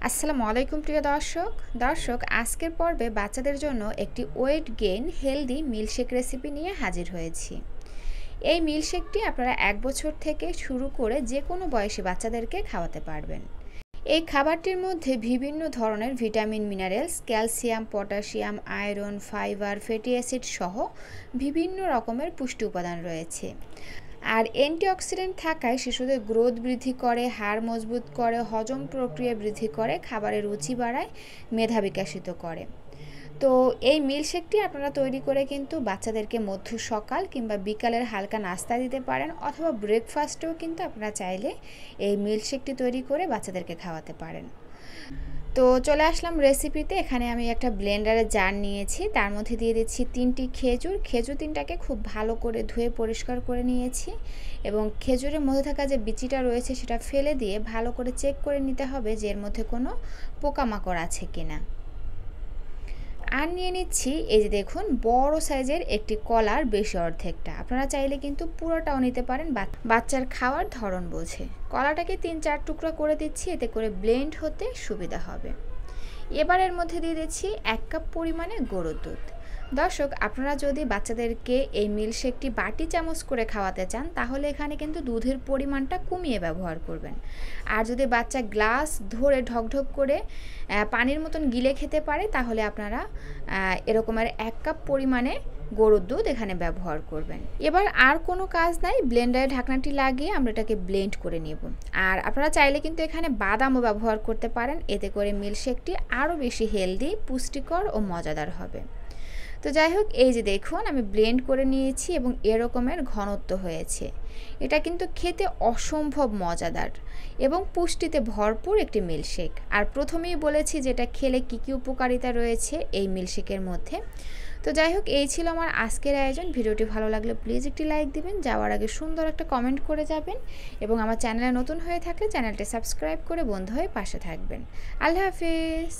আসসালামু আলাইকুম প্রিয় দর্শক আজকের পর্বে বাচ্চাদের জন্য একটি weight gain healthy milkshake recipe নিয়ে হাজির হয়েছি। এই মিল্কশেকটি আপনারা 1 বছর থেকে শুরু করে যে কোনো বয়সী বাচ্চাদেরকে খাওয়াতে পারবেন। এই খাবারটির মধ্যে বিভিন্ন ধরনের vitamin, minerals, calcium, potassium, iron, fibre, fatty acid সহ বিভিন্ন রকমের পুষ্টি উপাদান রয়েছে। আর অ্যান্টিঅক্সিডেন্ট থাকায় শিশুদের গ্রোথ বৃদ্ধি করে, হাড় মজবুত করে, হজম প্রক্রিয়া বৃদ্ধি করে, খাবারের রুচি বাড়ায়, মেধা বিকাশিত করে। তো এই মিল্কশেকটি আপনারা তৈরি করে কিন্তু বাচ্চাদেরকে মধ্য সকাল কিংবা বিকালের হালকা নাস্তা দিতে পারেন, অথবা ব্রেকফাস্টেও কিন্তু আপনারা চাইলে এই মিল্কশেকটি তৈরি করে বাচ্চাদেরকে খাওয়াতে পারেন। তো চলে আসলাম রেসিপিতে। এখানে আমি একটা ব্লেন্ডারের জার নিয়েছি, তার মধ্যে দিয়ে দিচ্ছি 3টি খেজুর। খেজুর 3টাকে খুব ভালো করে ধুয়ে পরিষ্কার করে নিয়েছি এবং খেজুরের মধ্যে থাকা যে বিচিটা রয়েছে সেটা ফেলে দিয়ে ভালো করে চেক করে নিতে হবে যে এর মধ্যে কোনো পোকামাকড় আছে কিনা। আর নিয়ে নিচ্ছি এই যে দেখুন বড় সাইজের একটি কলার বেশি অর্ধেকটা, আপনারা চাইলে কিন্তু পুরোটাও নিতে পারেন বাচ্চার খাওয়ার ধরন বুঝে। কলাটাকে 3-4 টুকরা করে দিচ্ছি, এতে করে ব্লেন্ড হতে সুবিধা হবে। এবার এর মধ্যে দিয়ে দিচ্ছি 1 কাপ পরিমাণে গরুর দুধ। দর্শক, আপনারা যদি বাচ্চাদেরকে এই মিল্কশেকটি বাটি চামচ করে খাওয়াতে চান তাহলে এখানে কিন্তু দুধের পরিমাণটা কমিয়ে ব্যবহার করবেন। আর যদি বাচ্চা গ্লাস ধরে ঢকঢক করে পানির মতন গিলে খেতে পারে তাহলে আপনারা এরকমের 1 কাপ পরিমাণে গরুর দুধ এখানে ব্যবহার করবেন। এবার আর কোনো কাজ নাই, ব্লেন্ডারে ঢাকনাটি লাগিয়ে আমরা এটাকে ব্লেন্ড করে নেব। আর আপনারা চাইলে কিন্তু এখানে বাদামও ব্যবহার করতে পারেন, এতে করে মিল্কশেকটি আরও বেশি হেলদি, পুষ্টিকর ও মজাদার হবে। তো যাই হোক, এই যে দেখুন আমি ব্লেন্ড করে নিয়েছি এবং এরকমের ঘনত্ব হয়েছে। এটা কিন্তু খেতে অসম্ভব মজাদার এবং পুষ্টিতে ভরপুর একটি মিল্কশেক। আর প্রথমেই বলেছি যেটা খেলে কী কী উপকারিতা রয়েছে এই মিল্কশেকের মধ্যে। তো যাই হোক, এই ছিল আমার আজকের আয়োজন। ভিডিওটি ভালো লাগলে প্লিজ একটি লাইক দিবেন, যাওয়ার আগে সুন্দর একটা কমেন্ট করে যাবেন এবং আমার চ্যানেলে নতুন হয়ে থাকলে চ্যানেলটি সাবস্ক্রাইব করে বন্ধু হয়ে পাশে থাকবেন। আল্লাহ হাফেজ।